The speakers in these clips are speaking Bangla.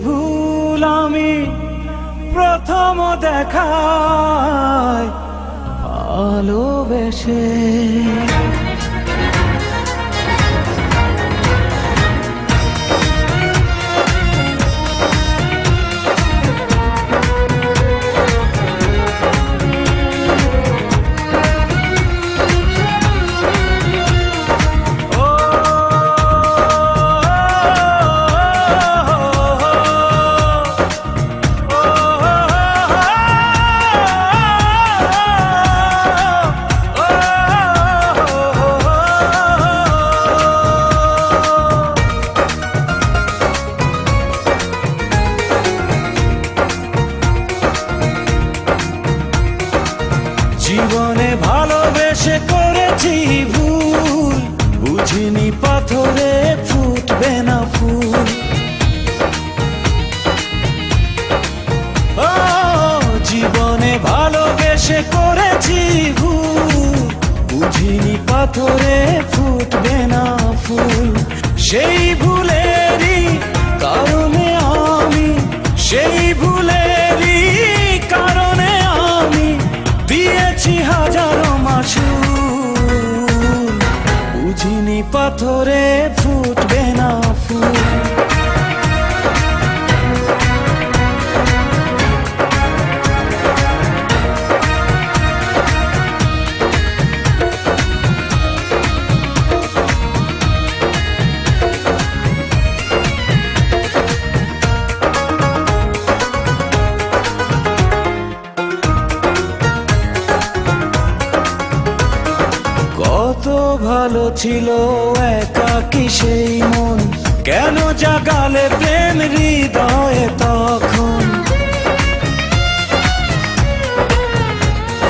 ভুল আমি প্রথম দেখায় ভালোবেসে জীবনে ভালোবেসে করেছি ভুল, বুঝিনি পাথরে ফুটবে না ফুল। ও জীবনে ভালোবেসে করেছি ভুল, বুঝিনি পাথরে ফুটবে না ফুল। সেই ভুলেরই কারণে আমি, সেই ভুলেরই কারণে আমি দিয়েছি হাজারো মাসুল, বুঝিনি পাথরে ফুটবে না ফুল। কত ভালো ছিল একাকী সেই মন, কেন জাগালে প্রেম হৃদয়ে তখন।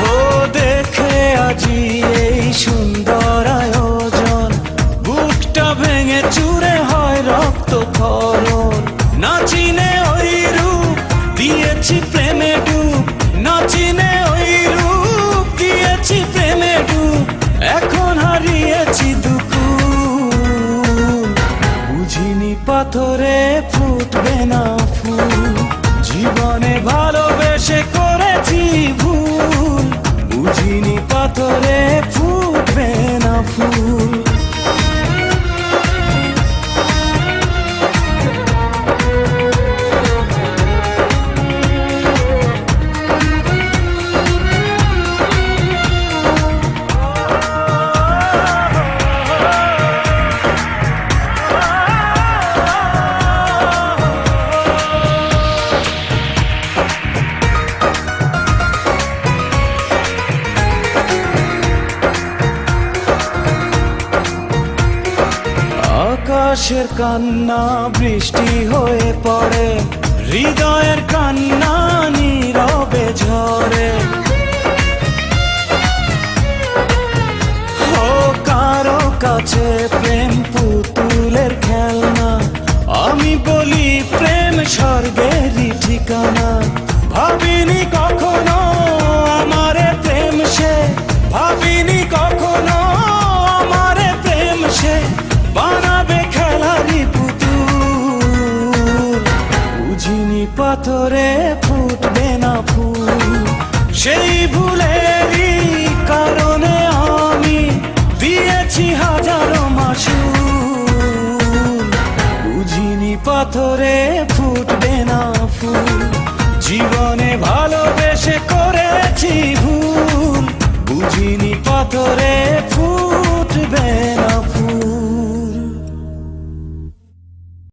ও দেখে আজি এই সুন্দর আয়োজন, বুকটা ভেঙে চুরে হয় রক্ত ক্ষরণ। না চিনে ওই রূপ দিয়েছি প্রেমে ডুব, না চিনে ওই রূপ দিয়েছি প্রেমে ডুব। এখন হারিয়েছি দুকুল, বুঝিনি পাথরে ফুটবে না ফুল। জীবনে ভালোবেসে করেছি ভুল, বুঝিনি পাথরে ফুটবে না ফুল। আকাশের কান্না বৃষ্টি হয়ে পড়ে, হৃদয়ের কান্না নীরবে ঝরে। ও কারো কাছে প্রেম পুতুলের খেলনা, আমি বলি প্রেম স্বর্গেরই ঠিকানা। ভাবিনি কখনো আমারে প্রেম সে, ভাবিনি কখনো আমারে প্রেম সে বানাবে খেলারি পুতুল, বুঝিনি পাথরে ফুটবে না ফুল। সেই ভুলেরই কারণে আমি দিয়েছি হাজারো মাসুল, বুঝিনি পাথরে ফুটবে না ফুল। জীবনে ভালোবেসে করেছি